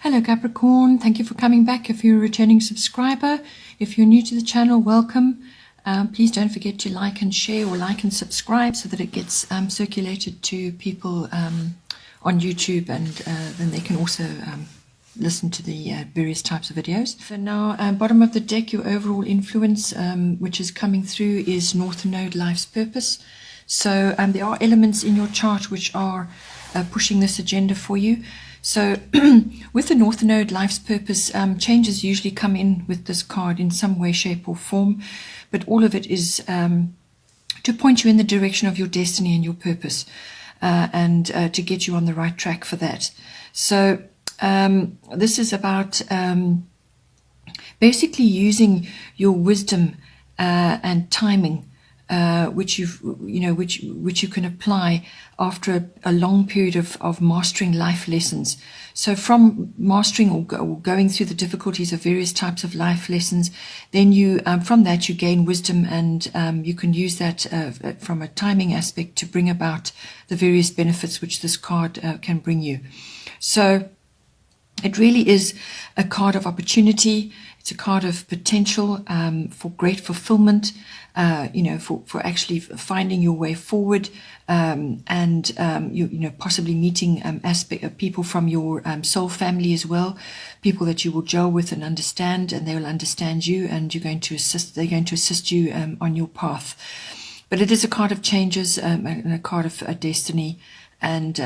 Hello Capricorn, thank you for coming back. If you're a returning subscriber, if you're new to the channel, welcome. Please don't forget to like and share, or like and subscribe, so that it gets circulated to people on YouTube, and then they can also listen to the various types of videos. So now, bottom of the deck, your overall influence, which is coming through, is North Node, Life's Purpose. So there are elements in your chart which are pushing this agenda for you. So with the North Node, Life's Purpose, changes usually come in with this card in some way, shape or form, but all of it is to point you in the direction of your destiny and your purpose, and to get you on the right track for that. So this is about basically using your wisdom and timing, which you can apply after a long period of mastering life lessons. So from mastering or going through the difficulties of various types of life lessons, then you from that you gain wisdom, and you can use that from a timing aspect to bring about the various benefits which this card can bring you. So it really is a card of opportunity. It's a card of potential for great fulfillment, for actually finding your way forward, and possibly meeting aspect of people from your soul family as well, people that you will gel with and understand, and they will understand you, and they're going to assist you on your path. But it is a card of changes, and a card of destiny. And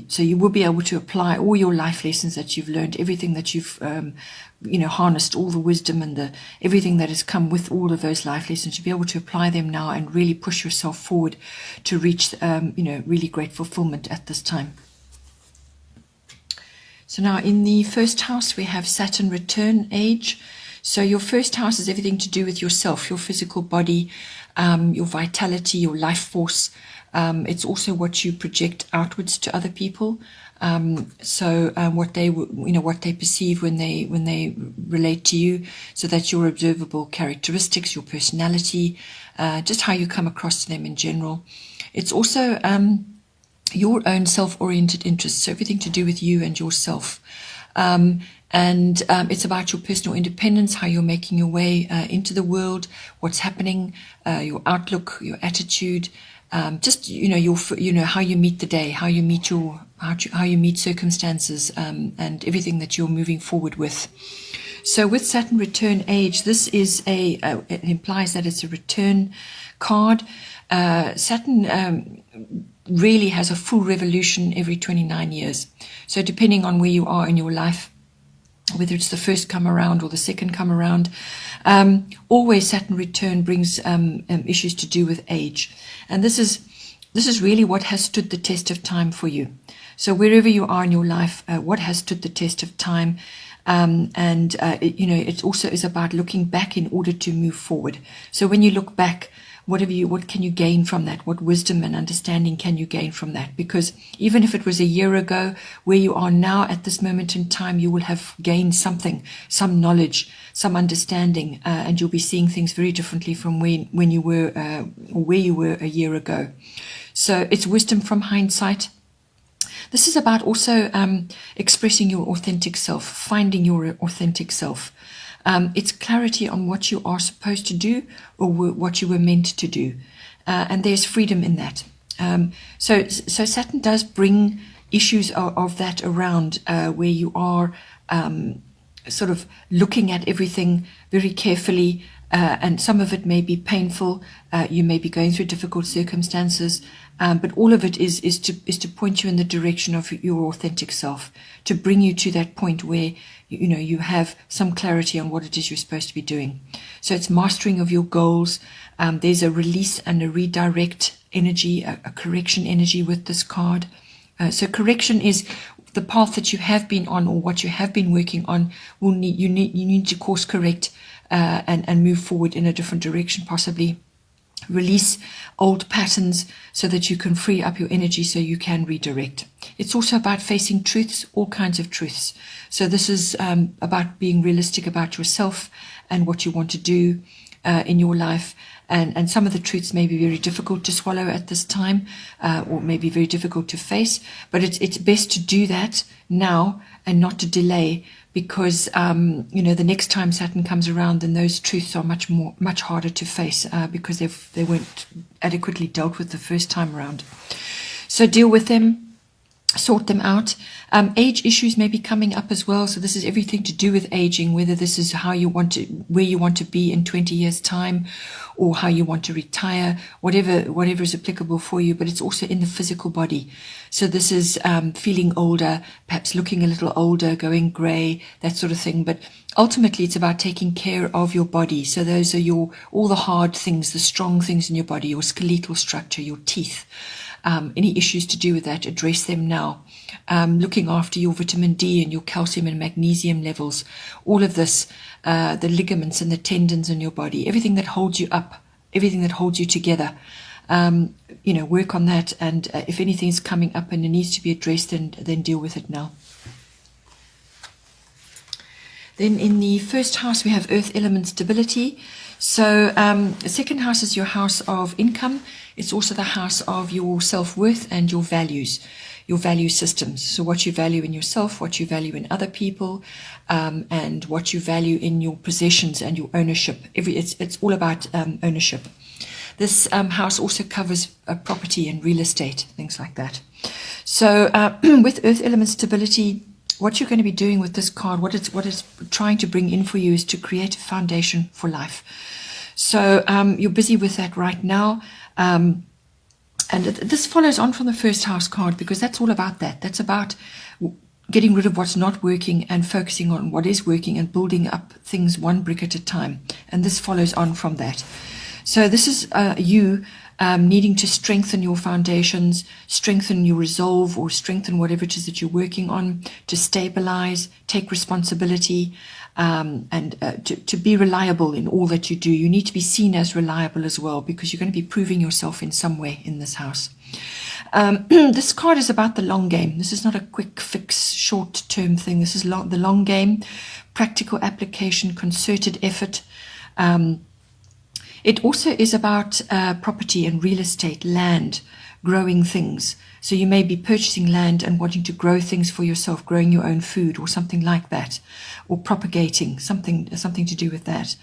so you will be able to apply all your life lessons that you've learned, everything that you've harnessed, all the wisdom and everything that has come with all of those life lessons. You'll be able to apply them now and really push yourself forward to reach really great fulfillment at this time. So now in the first house we have Saturn return age. So your first house is everything to do with yourself, your physical body, your vitality, your life force. It's also what you project outwards to other people. What they perceive when they relate to you. So that's your observable characteristics, your personality, just how you come across to them in general. It's also your own self-oriented interests, so everything to do with you and yourself. It's about your personal independence, how you're making your way into the world, what's happening, your outlook, your attitude, how you meet the day, how you meet circumstances, and everything that you're moving forward with. So with Saturn return age, this is it implies that it's a return card. Saturn really has a full revolution every 29 years. So depending on where you are in your life, whether it's the first come around or the second come around, always Saturn return brings issues to do with age. And this is really what has stood the test of time for you. So wherever you are in your life, what has stood the test of time, it also is about looking back in order to move forward. So when you look back, what can you gain from that? What wisdom and understanding can you gain from that? Because even if it was a year ago, where you are now at this moment in time, you will have gained something, some knowledge, some understanding, and you'll be seeing things very differently from when you were or where you were a year ago. So it's wisdom from hindsight. This is about also expressing your authentic self, finding your authentic self. It's clarity on what you are supposed to do, or what you were meant to do, and there's freedom in that. So Saturn does bring issues of that around, where you are sort of looking at everything very carefully, and some of it may be painful. You may be going through difficult circumstances, but all of it is to point you in the direction of your authentic self, to bring you to that point where you have some clarity on what it is you're supposed to be doing. So it's mastering of your goals. There's a release and a redirect energy, a correction energy with this card. So correction is the path that you have been on, or what you have been working on. You need to course correct and move forward in a different direction, possibly. Release old patterns so that you can free up your energy, so you can redirect. It's also about facing truths, all kinds of truths. So this is about being realistic about yourself and what you want to do, in your life. And some of the truths may be very difficult to swallow at this time, or maybe very difficult to face. But it's best to do that now and not to delay, because the next time Saturn comes around, then those truths are much harder to face, because they weren't adequately dealt with the first time around. So deal with them. Sort them out. Age issues may be coming up as well. So this is everything to do with aging, whether this is where you want to be in 20 years time, or how you want to retire, whatever is applicable for you. But it's also in the physical body. So this is feeling older, perhaps looking a little older, going grey, that sort of thing. But ultimately it's about taking care of your body. So those are all the hard things, the strong things in your body, your skeletal structure, your teeth. Any issues to do with that, address them now. Looking after your vitamin D and your calcium and magnesium levels, all of this, the ligaments and the tendons in your body, everything that holds you up, everything that holds you together. Work on that, and if anything is coming up and it needs to be addressed, then deal with it now. Then in the first house we have earth element stability. So the second house is your house of income. It's also the house of your self-worth and your values, your value systems. So what you value in yourself, what you value in other people, and what you value in your possessions and your ownership. It's all about ownership. This house also covers property and real estate, things like that. So with earth element stability, what you're going to be doing with this card, what it's trying to bring in for you, is to create a foundation for life. So you're busy with that right now. And this follows on from the first house card, because that's all about that. That's about getting rid of what's not working and focusing on what is working and building up things one brick at a time. And this follows on from that. So this is you needing to strengthen your foundations, strengthen your resolve, or strengthen whatever it is that you're working on, to stabilize, take responsibility, and to be reliable in all that you do. You need to be seen as reliable as well, because you're going to be proving yourself in some way in this house. This card is about the long game. This is not a quick fix, short-term thing. This is the long game, practical application, concerted effort. It also is about property and real estate, land, growing things. So you may be purchasing land and wanting to grow things for yourself, growing your own food or something like that, or propagating, something to do with that.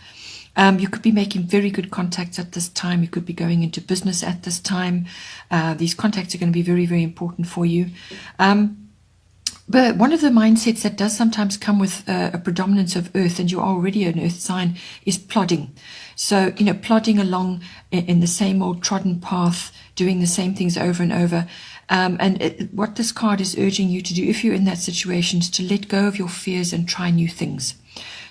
You could be making very good contacts at this time. You could be going into business at this time. These contacts are going to be very, very important for you. But one of the mindsets that does sometimes come with a predominance of earth, and you're already an earth sign, is plodding. So, plodding along in the same old trodden path, doing the same things over and over. What this card is urging you to do, if you're in that situation, is to let go of your fears and try new things.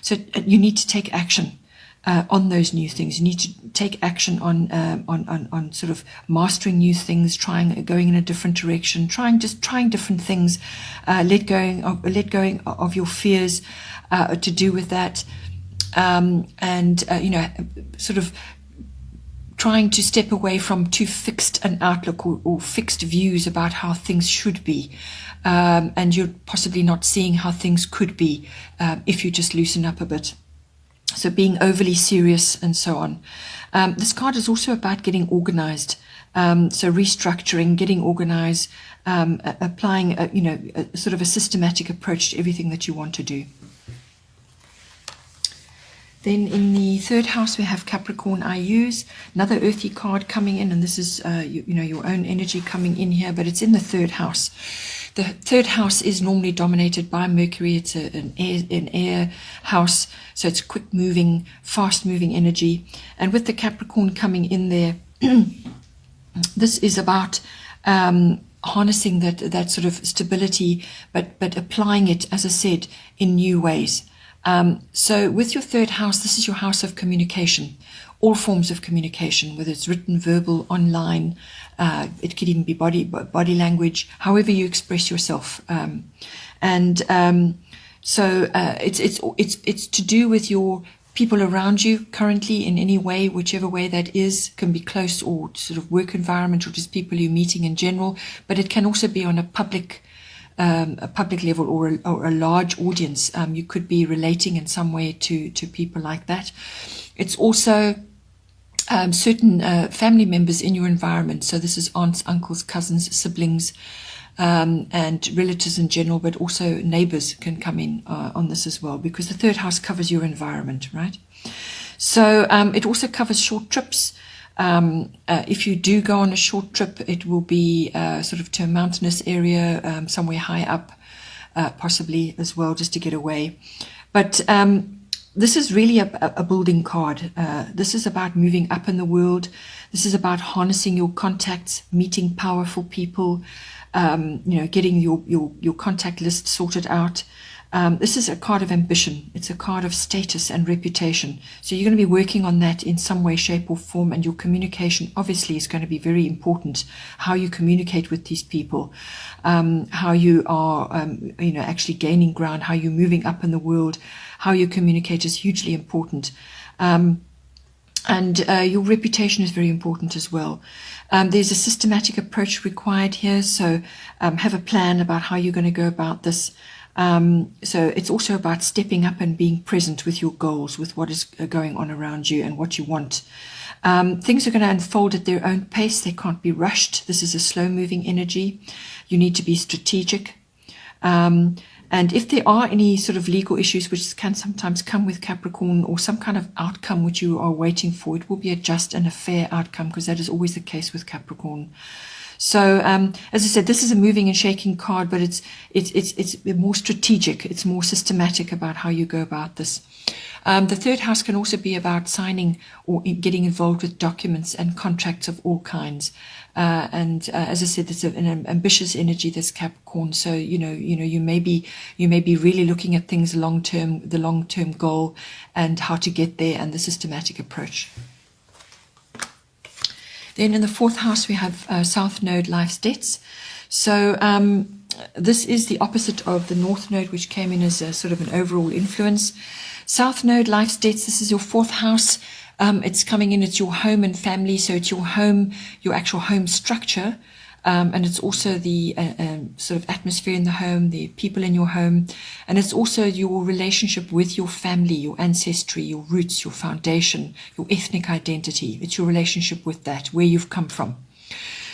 So you need to take action on those new things. You need to take action on sort of mastering new things, going in a different direction, trying different things. Let going of your fears to do with that, sort of trying to step away from too fixed an outlook or fixed views about how things should be. And you're possibly not seeing how things could be if you just loosen up a bit. So being overly serious and so on. This card is also about getting organized. So restructuring, getting organized, applying a sort of a systematic approach to everything that you want to do. Then in the third house we have Capricorn IUs, another earthy card coming in, and this is your own energy coming in here, but it's in the third house. The third house is normally dominated by Mercury. It's an air house, so it's quick moving, fast moving energy. And with the Capricorn coming in there, this is about harnessing that sort of stability, but applying it, as I said, in new ways. So with your third house, this is your house of communication, all forms of communication, whether it's written, verbal, online. It could even be body language, however you express yourself. So it's to do with your people around you currently in any way, whichever way that is. Can be close or sort of work environment, or just people you're meeting in general. But it can also be on a public level or a large audience. You could be relating in some way to people like that. It's also certain family members in your environment. So this is aunts, uncles, cousins, siblings, and relatives in general, but also neighbors can come in on this as well, because the third house covers your environment, right? So it also covers short trips. If you do go on a short trip, it will be sort of to a mountainous area, somewhere high up, possibly as well, just to get away. But this is really a building card. This is about moving up in the world. This is about harnessing your contacts, meeting powerful people, getting your contact list sorted out. This is a card of ambition. It's a card of status and reputation. So you're going to be working on that in some way, shape or form, and your communication obviously is going to be very important. How you communicate with these people, how you are, actually gaining ground, how you're moving up in the world, how you communicate is hugely important. And your reputation is very important as well. There's a systematic approach required here, so have a plan about how you're going to go about this. So it's also about stepping up and being present with your goals, with what is going on around you and what you want. Things are going to unfold at their own pace. They can't be rushed. This is a slow-moving energy. You need to be strategic. And if there are any sort of legal issues which can sometimes come with Capricorn, or some kind of outcome which you are waiting for, it will be a just and a fair outcome, because that is always the case with Capricorn. So, as I said, this is a moving and shaking card, but it's more strategic. It's more systematic about how you go about this. The third house can also be about signing or getting involved with documents and contracts of all kinds. And as I said, it's an ambitious energy, this Capricorn. So you may be really looking at things long term, the long term goal, and how to get there, and the systematic approach. Then in the fourth house we have South Node, life's debts. So this is the opposite of the North Node, which came in as a sort of an overall influence. South Node, life's debts, this is your fourth house. It's coming in, it's your home and family, so it's your home, your actual home structure, and it's also the sort of atmosphere in the home, the people in your home, and it's also your relationship with your family, your ancestry, your roots, your foundation, your ethnic identity. It's your relationship with that, where you've come from.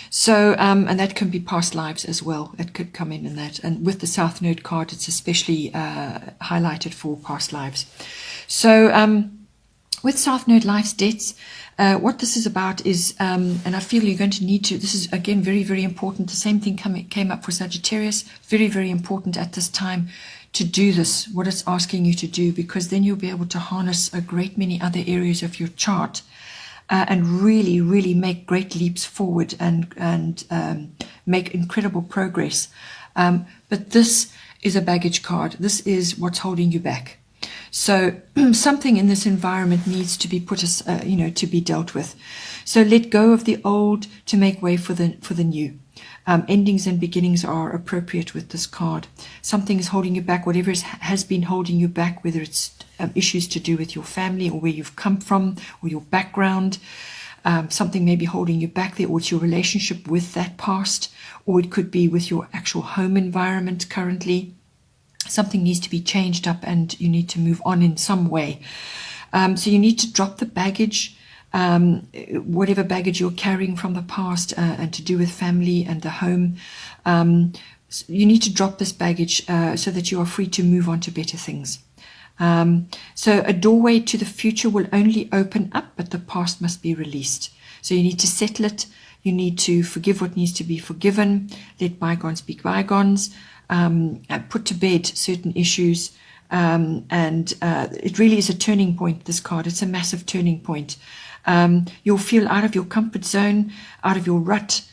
So, and that can be past lives as well. It could come in that. And with the South Node card, it's especially highlighted for past lives. So, with South Node, life's debts, what this is about is, and I feel you're going to need to, this is again very, very important. The same thing came up for Sagittarius. Very, very important at this time to do this, what it's asking you to do, because then you'll be able to harness a great many other areas of your chart. And really, really make great leaps forward and make incredible progress. But this is a baggage card. This is what's holding you back. So something in this environment needs to be put, to be dealt with. So let go of the old to make way for the new. Endings and beginnings are appropriate with this card. Something is holding you back, whatever has been holding you back, whether it's issues to do with your family or where you've come from or your background. Something may be holding you back there, or it's your relationship with that past, or it could be with your actual home environment currently. Something needs to be changed up and you need to move on in some way. So you need to drop the baggage, whatever baggage you're carrying from the past and to do with family and the home. You need to drop this baggage so that you are free to move on to better things. So a doorway to the future will only open up, but the past must be released. So you need to settle it. You need to forgive what needs to be forgiven. Let bygones be bygones. Put to bed certain issues. And it really is a turning point, this card. It's a massive turning point. You'll feel out of your comfort zone, out of your rut,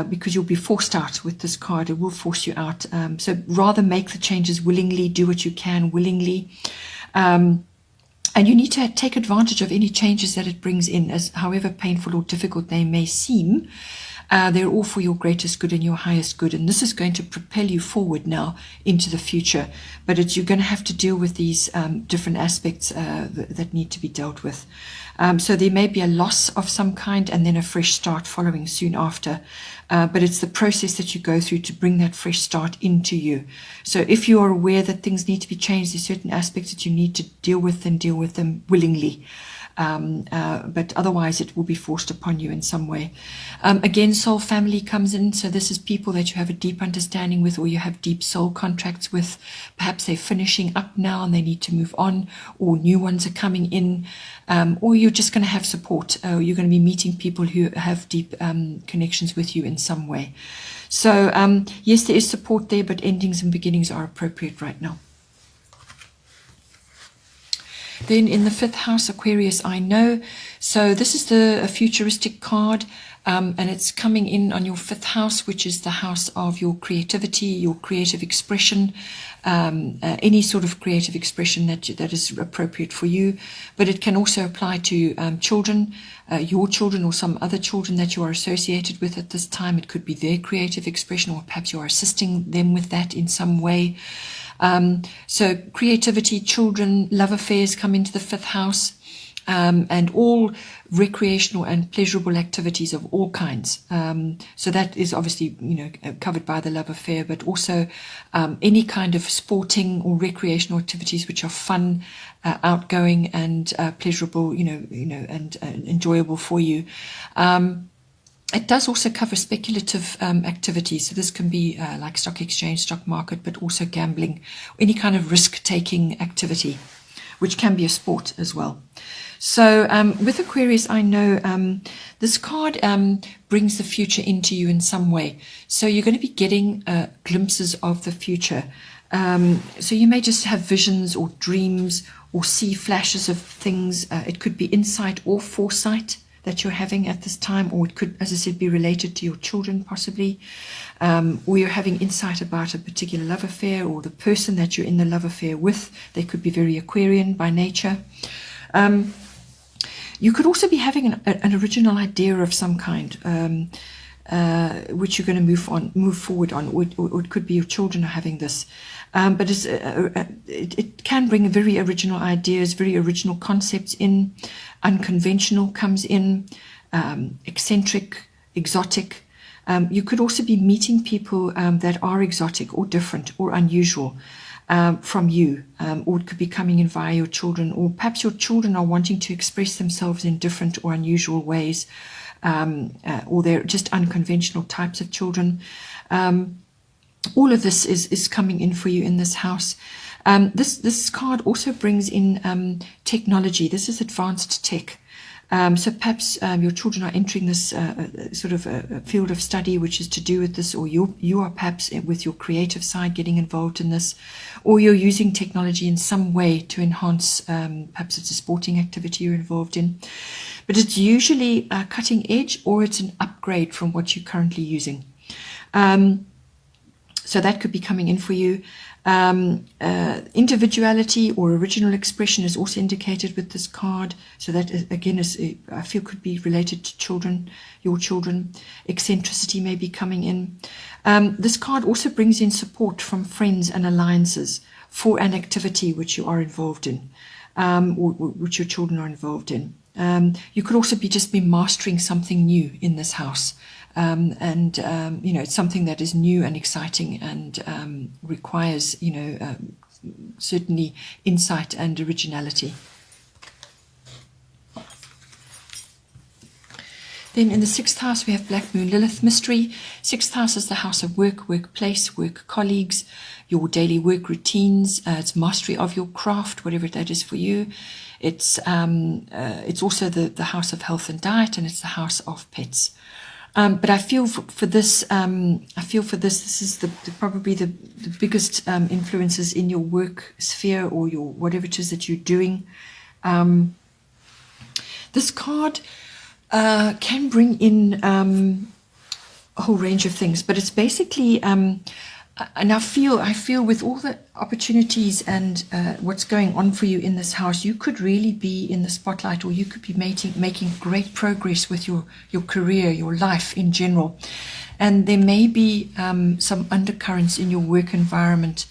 because you'll be forced out with this card. It will force you out. So rather make the changes willingly, do what you can willingly. And you need to take advantage of any changes that it brings in, as however painful or difficult they may seem. They're all for your greatest good and your highest good. And this is going to propel you forward now into the future. But you're going to have to deal with these different aspects that need to be dealt with. So there may be a loss of some kind and then a fresh start following soon after. But it's the process that you go through to bring that fresh start into you. So if you are aware that things need to be changed, there's certain aspects that you need to deal with, and deal with them willingly. but otherwise it will be forced upon you in some way. Again, soul family comes in, so this is people that you have a deep understanding with, or you have deep soul contracts with. Perhaps they're finishing up now and they need to move on, or new ones are coming in, or you're just going to have support. You're going to be meeting people who have deep connections with you in some way. So yes, there is support there, but endings and beginnings are appropriate right now. Then in the 5th house, Aquarius, I know. So this is a futuristic card, and it's coming in on your 5th house, which is the house of your creativity, your creative expression, any sort of creative expression that is appropriate for you. But it can also apply to children, your children or some other children that you are associated with at this time. It could be their creative expression, or perhaps you are assisting them with that in some way. So creativity, children, love affairs come into the 5th house, and all recreational and pleasurable activities of all kinds. So that is obviously, covered by the love affair, but also any kind of sporting or recreational activities which are fun, outgoing, and pleasurable, and enjoyable for you. It does also cover speculative activities. So this can be like stock exchange, stock market, but also gambling, any kind of risk-taking activity, which can be a sport as well. So with Aquarius, I know this card brings the future into you in some way. So you're going to be getting glimpses of the future. So you may just have visions or dreams or see flashes of things. It could be insight or foresight that you're having at this time, or it could, as I said, be related to your children possibly, or you're having insight about a particular love affair or the person that you're in the love affair with. They could be very Aquarian by nature. You could also be having an original idea of some kind, which you're going to move forward on, or it could be your children are having this. But it can bring very original ideas, very original concepts in. Unconventional comes in, eccentric, exotic. You could also be meeting people that are exotic or different or unusual from you, or it could be coming in via your children, or perhaps your children are wanting to express themselves in different or unusual ways, or they're just unconventional types of children. All of this is coming in for you in this house. This card also brings in technology. This is advanced tech. So perhaps your children are entering this sort of a field of study which is to do with this, or you are perhaps with your creative side getting involved in this, or you're using technology in some way to enhance, perhaps it's a sporting activity you're involved in. But it's usually cutting edge, or it's an upgrade from what you're currently using. So that could be coming in for you. Individuality or original expression is also indicated with this card. So that again I feel could be related to children, your children. Eccentricity may be coming in. This card also brings in support from friends and alliances for an activity which you are involved in, or which your children are involved in. You could also be mastering something new in this house. It's something that is new and exciting and requires, certainly insight and originality. Then in the 6th house, we have Black Moon Lilith mystery. 6th house is the house of work, workplace, work colleagues, your daily work routines. It's mastery of your craft, whatever that is for you. It's also the house of health and diet, and it's the house of pets. But I feel for this, this is probably the biggest influences in your work sphere, or your whatever it is that you're doing. This card can bring in a whole range of things, but it's basically, and I feel with all the opportunities and what's going on for you in this house, you could really be in the spotlight, or you could be making great progress with your career, your life in general. And there may be some undercurrents in your work environment.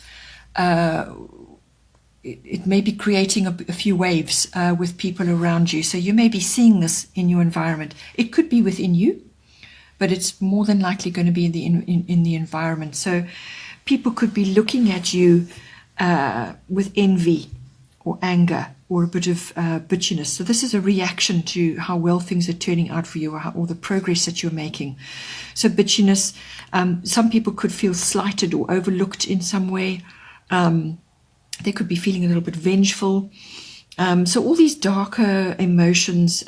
It may be creating a few waves with people around you. So you may be seeing this in your environment. It could be within you, but it's more than likely going to be in the environment. So people could be looking at you with envy or anger, or a bit of bitchiness. So this is a reaction to how well things are turning out for you, or the progress that you're making. So bitchiness, some people could feel slighted or overlooked in some way. They could be feeling a little bit vengeful. So all these darker emotions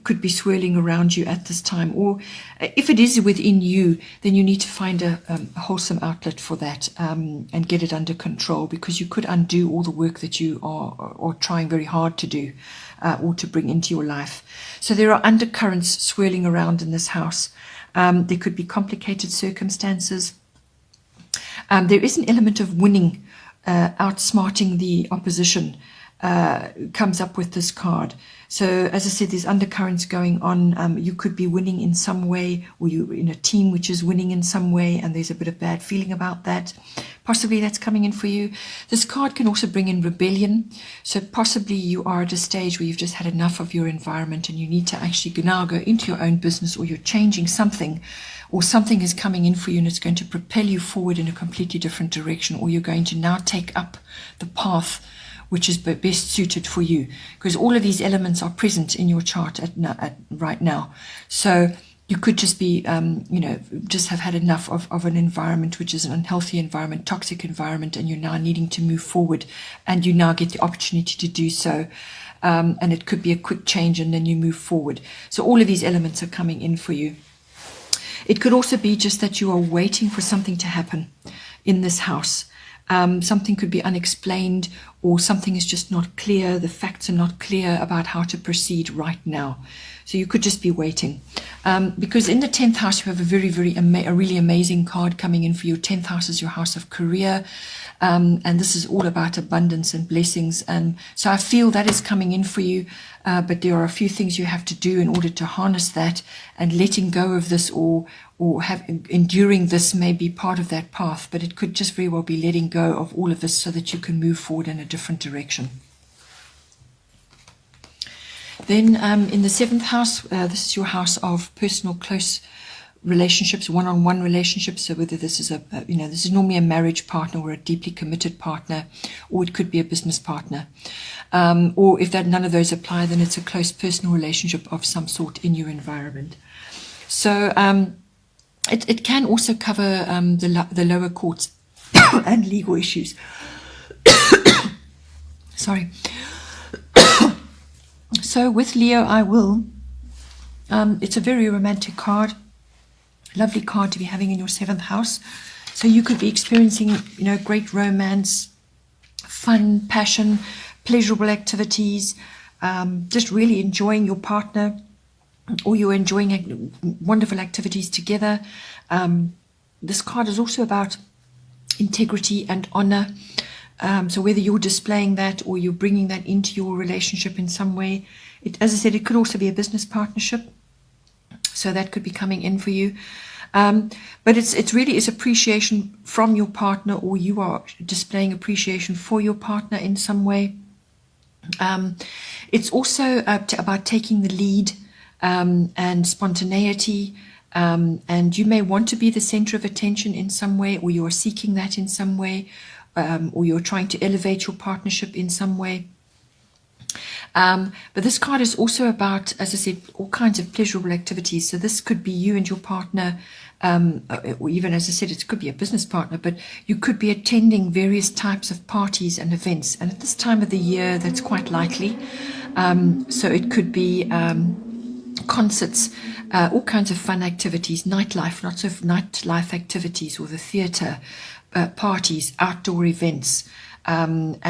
could be swirling around you at this time. Or if it is within you, then you need to find a wholesome outlet for that and get it under control, because you could undo all the work that you are trying very hard to do or to bring into your life. So there are undercurrents swirling around in this house. There could be complicated circumstances. There is an element of winning, outsmarting the opposition. Comes up with this card. So as I said, there's undercurrents going on. You could be winning in some way, or you're in a team which is winning in some way, and there's a bit of bad feeling about that. Possibly that's coming in for you. This card can also bring in rebellion. So possibly you are at a stage where you've just had enough of your environment and you need to actually now go into your own business, or you're changing something, or something is coming in for you and it's going to propel you forward in a completely different direction, or you're going to now take up the path which is best suited for you, because all of these elements are present in your chart right now. So you could just be, just have had enough of an environment which is an unhealthy environment, toxic environment, and you're now needing to move forward, and you now get the opportunity to do so. And it could be a quick change, and then you move forward. So all of these elements are coming in for you. It could also be just that you are waiting for something to happen in this house. Something could be unexplained, or something is just not clear. The facts are not clear about how to proceed right now. So you could just be waiting. Because in the 10th house, you have a really amazing card coming in for you. 10th house is your house of career. And this is all about abundance and blessings. And so I feel that is coming in for you. But there are a few things you have to do in order to harness that, and letting go of this or enduring this may be part of that path, but it could just very well be letting go of all of this so that you can move forward in a different direction. Then in the 7th house, this is your house of personal close relationships, one-on-one relationships. So whether this is this is normally a marriage partner or a deeply committed partner, or it could be a business partner. Or if none of those apply, then it's a close personal relationship of some sort in your environment. So it can also cover the lower courts and legal issues. Sorry. So with Leo, it's a very romantic card. Lovely card to be having in your 7th house. So you could be experiencing, great romance, fun, passion, pleasurable activities, just really enjoying your partner, or you're enjoying wonderful activities together. This card is also about integrity and honor. So whether you're displaying that or you're bringing that into your relationship in some way, as I said, it could also be a business partnership. So that could be coming in for you. But it's really is appreciation from your partner, or you are displaying appreciation for your partner in some way. It's also about taking the lead and spontaneity. And you may want to be the center of attention in some way, or you are seeking that in some way, or you're trying to elevate your partnership in some way. But this card is also about, as I said, all kinds of pleasurable activities. So this could be you and your partner, or even, as I said, it could be a business partner, but you could be attending various types of parties and events. And at this time of the year, that's quite likely. So it could be concerts, all kinds of fun activities, nightlife, lots of nightlife activities, or the theatre, parties, outdoor events. The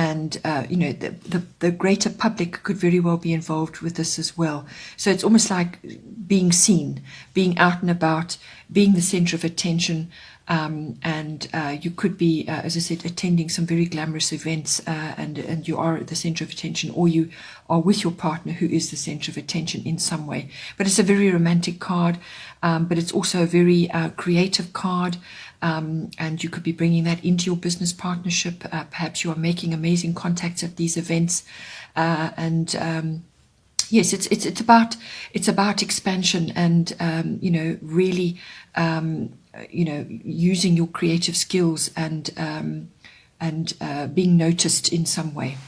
greater public could very well be involved with this as well. So it's almost like being seen, being out and about, being the center of attention. You could be, as I said, attending some very glamorous events, and you are at the center of attention, or you are with your partner who is the center of attention in some way. But it's a very romantic card, but it's also a very creative card. And you could be bringing that into your business partnership. Perhaps you are making amazing contacts at these events, yes, it's about expansion and really using your creative skills and being noticed in some way.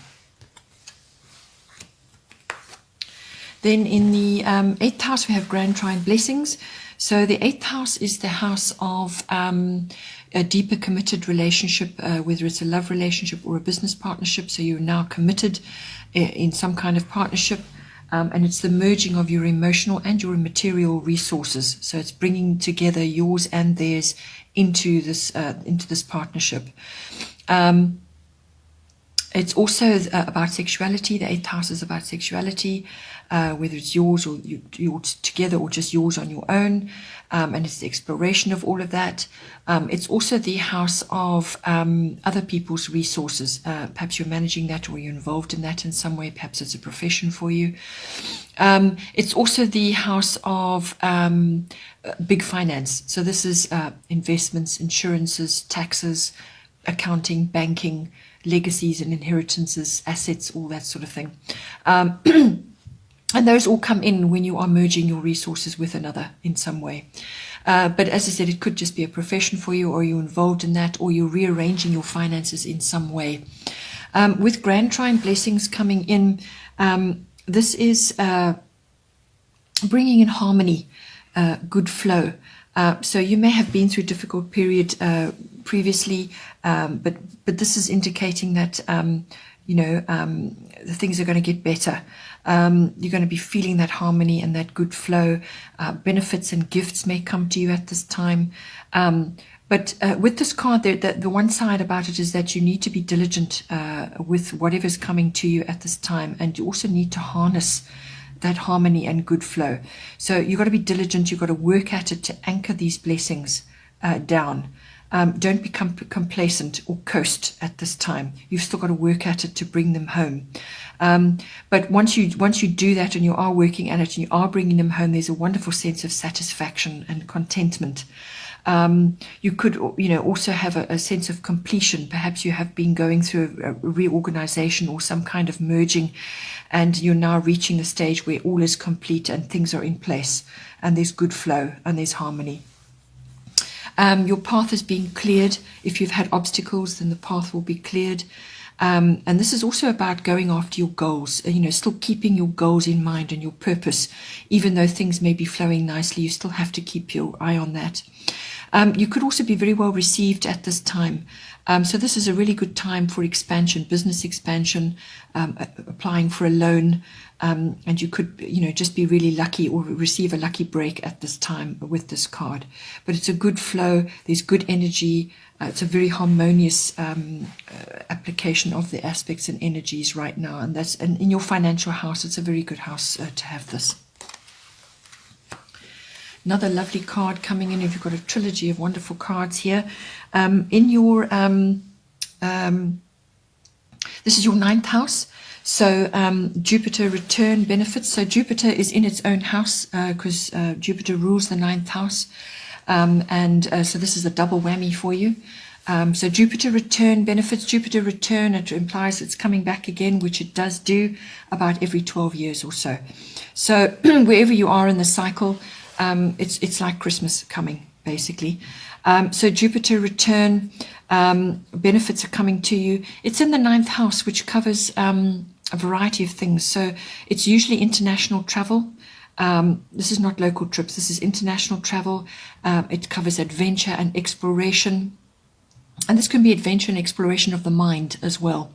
Then in the 8th house, we have grand trine blessings. So the 8th house is the house of a deeper committed relationship, whether it's a love relationship or a business partnership. So you're now committed in some kind of partnership. And it's the merging of your emotional and your material resources. So it's bringing together yours and theirs into this partnership. It's also about sexuality. The 8th house is about sexuality, whether it's yours or yours together or just yours on your own. And it's the exploration of all of that. It's also the house of other people's resources. Perhaps you're managing that or you're involved in that in some way. Perhaps it's a profession for you. It's also the house of big finance. So this is investments, insurances, taxes, accounting, banking, legacies and inheritances, assets, all that sort of thing. And those all come in when you are merging your resources with another in some way. But as I said, it could just be a profession for you, or you're involved in that, or you're rearranging your finances in some way. With grand trine blessings coming in, this is bringing in harmony, good flow. So you may have been through a difficult period previously, but this is indicating that the things are going to get better. You're going to be feeling that harmony and that good flow. Benefits and gifts may come to you at this time. But with this card, the one side about it is that you need to be diligent with whatever's coming to you at this time, and you also need to harness that harmony and good flow. So you've got to be diligent. You've got to work at it to anchor these blessings down. Don't become complacent or coast at this time. You've still got to work at it to bring them home. But once you do that and you are working at it and you are bringing them home, there's a wonderful sense of satisfaction and contentment. You could, also have a sense of completion. Perhaps you have been going through a reorganization or some kind of merging, and you're now reaching a stage where all is complete and things are in place, and there's good flow and there's harmony. Your path is being cleared. If you've had obstacles, then the path will be cleared. And this is also about going after your goals, still keeping your goals in mind and your purpose. Even though things may be flowing nicely, you still have to keep your eye on that. You could also be very well received at this time. So this is a really good time for expansion, business expansion, applying for a loan. And you could, just be really lucky or receive a lucky break at this time with this card. But it's a good flow. There's good energy. It's a very harmonious application of the aspects and energies right now. And in your financial house, it's a very good house to have this. Another lovely card coming in. If you've got a trilogy of wonderful cards here. In your, this is your 9th house. So Jupiter return benefits. So Jupiter is in its own house because Jupiter rules the 9th house. So this is a double whammy for you. So Jupiter return benefits. Jupiter return, it implies it's coming back again, which it does do about every 12 years or so. So wherever you are in the cycle, it's like Christmas coming, basically. So Jupiter return benefits are coming to you. It's in the 9th house, which covers a variety of things. So it's usually international travel. This is not local trips. This is international travel. It covers adventure and exploration. And this can be adventure and exploration of the mind as well.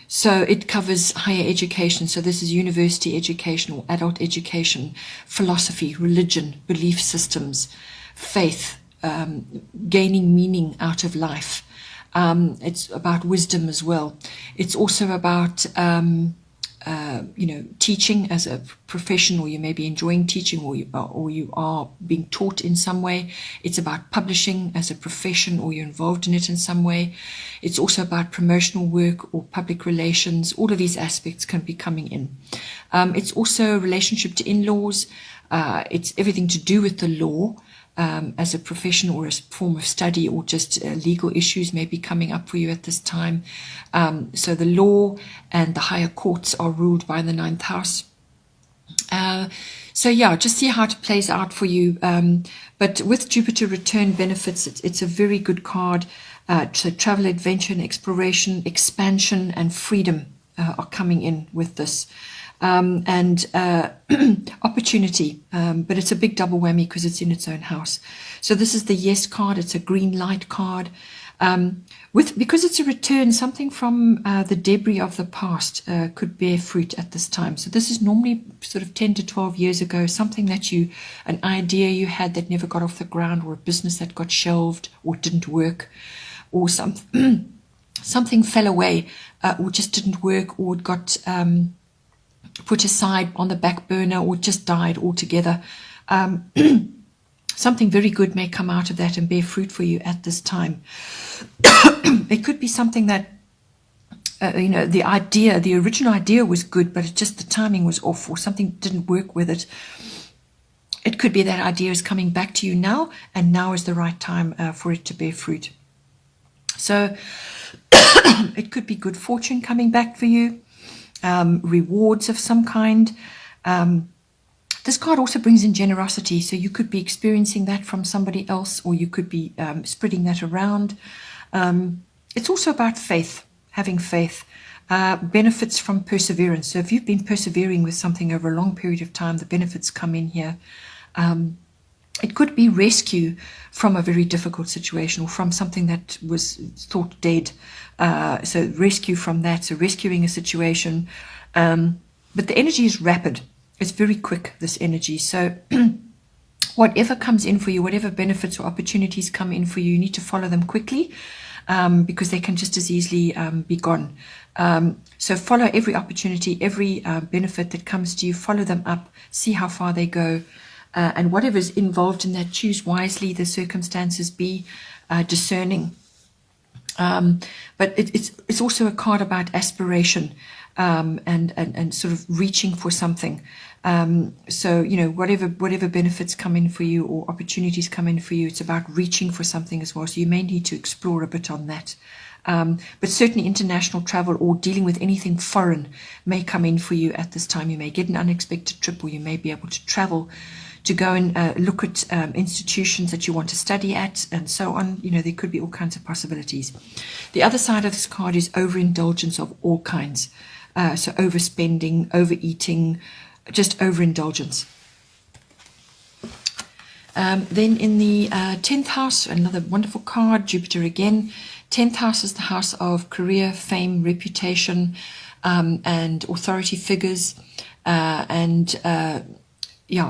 So it covers higher education. So this is university education or adult education, philosophy, religion, belief systems, faith, gaining meaning out of life. It's about wisdom as well. It's also about teaching as a profession, or you may be enjoying teaching, or you are being taught in some way. It's about publishing as a profession, or you're involved in it in some way. It's also about promotional work or public relations. All of these aspects can be coming in. It's also a relationship to in-laws. It's everything to do with the law. As a profession or a form of study, or just legal issues may be coming up for you at this time. So the law and the higher courts are ruled by the 9th house. Just see how it plays out for you. But with Jupiter return benefits, it's a very good card. So travel, adventure and exploration, expansion and freedom are coming in with this. and opportunity, but it's a big double whammy because it's in its own house. So this is the yes card. It's a green light card. Because it's a return, something from the debris of the past could bear fruit at this time. So this is normally sort of 10 to 12 years ago, something that an idea you had that never got off the ground, or a business that got shelved or didn't work, or something fell away, or just didn't work, or it got put aside on the back burner, or just died altogether. Something very good may come out of that and bear fruit for you at this time. It could be something that, the original idea was good, but the timing was off, or something didn't work with it. It could be that idea is coming back to you now, and now is the right time for it to bear fruit. So it could be good fortune coming back for you, rewards of some kind. This card also brings in generosity, so you could be experiencing that from somebody else, or you could be spreading that around. It's also about faith, having faith, benefits from perseverance. So if you've been persevering with something over a long period of time, the benefits come in here. It could be rescue from a very difficult situation, or from something that was thought dead. So rescue from that, so rescuing a situation. But the energy is rapid. It's very quick, this energy. So whatever comes in for you, whatever benefits or opportunities come in for you, you need to follow them quickly, because they can just as easily be gone. So follow every opportunity, every benefit that comes to you, follow them up, see how far they go. And whatever is involved in that, choose wisely the circumstances, be discerning. But it's also a card about aspiration, and sort of reaching for something. So, whatever benefits come in for you or opportunities come in for you, it's about reaching for something as well. So you may need to explore a bit on that. But certainly international travel or dealing with anything foreign may come in for you at this time. You may get an unexpected trip, or you may be able to travel to go and look at institutions that you want to study at, and so on. There could be all kinds of possibilities. The other side of this card is overindulgence of all kinds. So overspending, overeating, just overindulgence. Then in the 10th house, another wonderful card, Jupiter again. 10th house is the house of career, fame, reputation, and authority figures.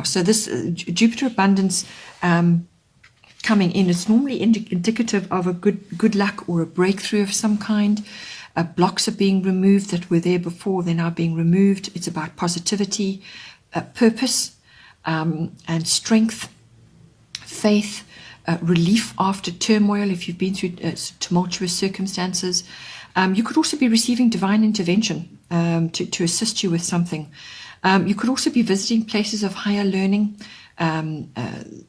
So this Jupiter abundance coming in, it's normally indicative of a good luck or a breakthrough of some kind. Blocks are being removed that were there before, they're now being removed. It's about positivity, purpose, and strength, faith, relief after turmoil if you've been through tumultuous circumstances. You could also be receiving divine intervention to assist you with something. You could also be visiting places of higher learning.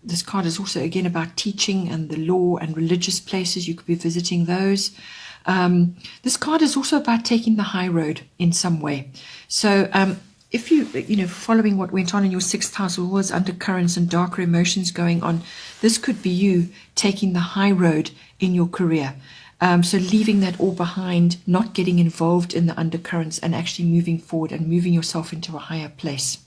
This card is also again about teaching and the law and religious places. You could be visiting those. This card is also about taking the high road in some way. So if you following what went on in your 6th house, all those undercurrents and darker emotions going on, this could be you taking the high road in your career. So leaving that all behind, not getting involved in the undercurrents, and actually moving forward and moving yourself into a higher place.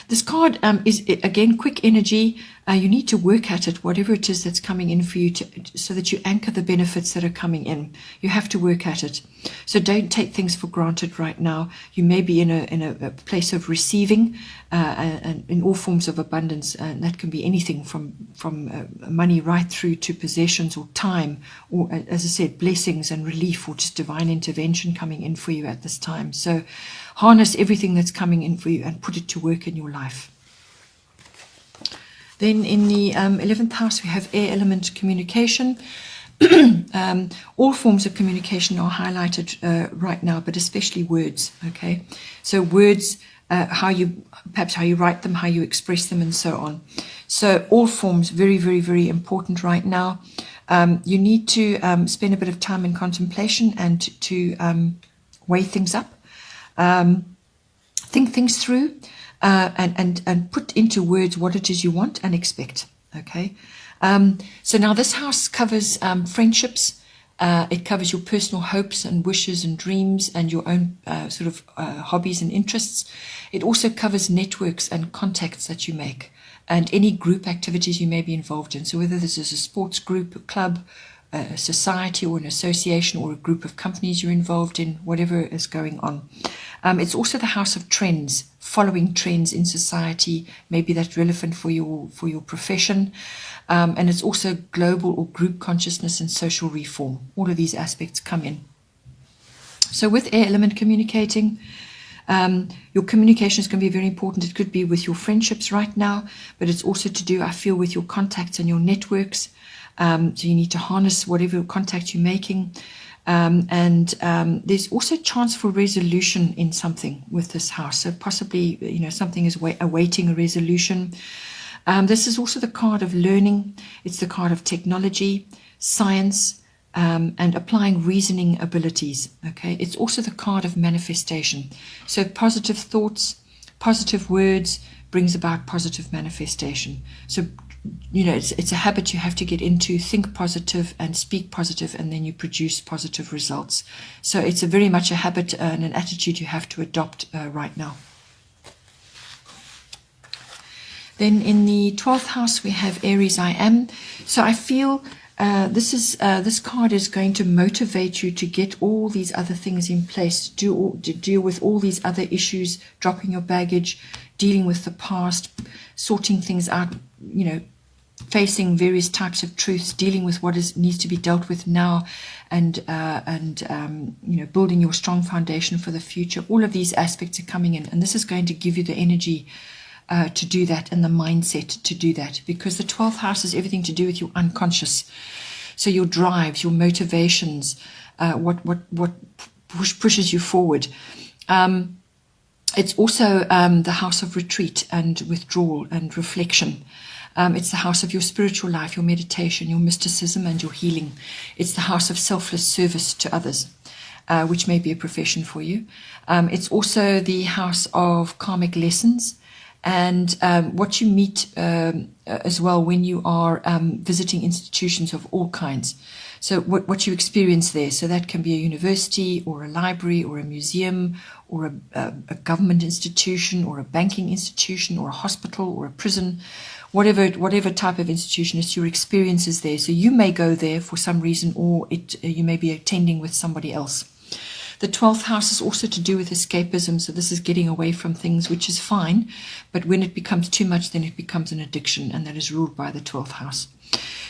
This card is, again, quick energy. You need to work at it, whatever it is that's coming in for you, so that you anchor the benefits that are coming in. You have to work at it. So don't take things for granted right now. You may be in a place of receiving, and in all forms of abundance, and that can be anything from money right through to possessions or time, or, as I said, blessings and relief, or just divine intervention coming in for you at this time. So harness everything that's coming in for you and put it to work in your life. Then in the 11th house, we have air element communication. All forms of communication are highlighted right now, but especially words. Okay, so words, how you write them, how you express them, and so on. So all forms, very, very, very important right now. You need to spend a bit of time in contemplation and to weigh things up, think things through. And put into words what it is you want and expect. Okay, so now this house covers friendships, It covers your personal hopes and wishes and dreams and your own hobbies and interests. It also covers networks and contacts that you make and any group activities you may be involved in. So whether this is a sports group, a club, a society or an association or a group of companies you're involved in, whatever is going on. It's also the house of trends, following trends in society. Maybe that's relevant for your profession. And it's also global or group consciousness and social reform. All of these aspects come in. So with air element communicating, your communication is going to be very important. It could be with your friendships right now, but it's also to do, I feel, with your contacts and your networks. So you need to harness whatever contact you're making. There's also a chance for resolution in something with this house. So possibly, something is awaiting a resolution. This is also the card of learning. It's the card of technology, science, and applying reasoning abilities. Okay, it's also the card of manifestation. So positive thoughts, positive words brings about positive manifestation. So it's a habit you have to get into. Think positive and speak positive, and then you produce positive results. So it's very much a habit and an attitude you have to adopt right now. Then in the 12th house we have Aries I am. So I feel this card is going to motivate you to get all these other things in place, to deal with all these other issues, dropping your baggage, dealing with the past, sorting things out, facing various types of truths, dealing with what needs to be dealt with now, and building your strong foundation for the future. All of these aspects are coming in, and this is going to give you the energy to do that and the mindset to do that, because the 12th house is everything to do with your unconscious. So your drives, your motivations, what pushes you forward. It's also the house of retreat and withdrawal and reflection. It's the house of your spiritual life, your meditation, your mysticism, and your healing. It's the house of selfless service to others, which may be a profession for you. It's also the house of karmic lessons and what you meet as well when you are visiting institutions of all kinds. So what you experience there. So that can be a university or a library or a museum or a government institution or a banking institution or a hospital or a prison, whatever type of institution, it's your experiences there. So you may go there for some reason, or you may be attending with somebody else. The 12th house is also to do with escapism. So this is getting away from things, which is fine. But when it becomes too much, then it becomes an addiction, and that is ruled by the 12th house.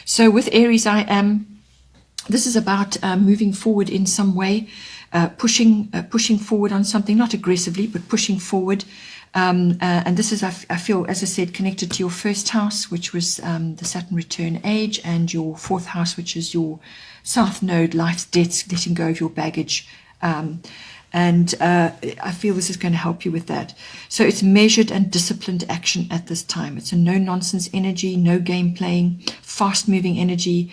So with Aries, I am. This is about moving forward in some way, pushing forward on something, not aggressively, but pushing forward. And this is, I feel, as I said, connected to your first house, which was the Saturn return age, and your 4th house, which is your South Node, life's debts, letting go of your baggage. I feel this is going to help you with that. So it's measured and disciplined action at this time. It's a no-nonsense energy, no game playing, fast-moving energy.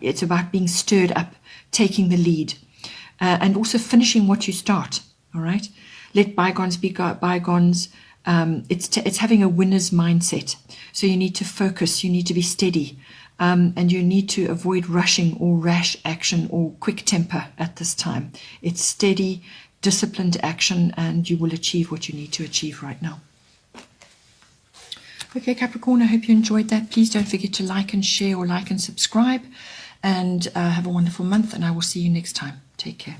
It's about being stirred up, taking the lead, and also finishing what you start. All right, let bygones be bygones. It's having a winner's mindset. So you need to focus. You need to be steady. And you need to avoid rushing or rash action or quick temper at this time. It's steady, disciplined action, and you will achieve what you need to achieve right now. Okay, Capricorn, I hope you enjoyed that. Please don't forget to like and share, or like and subscribe. And have a wonderful month, and I will see you next time. Take care.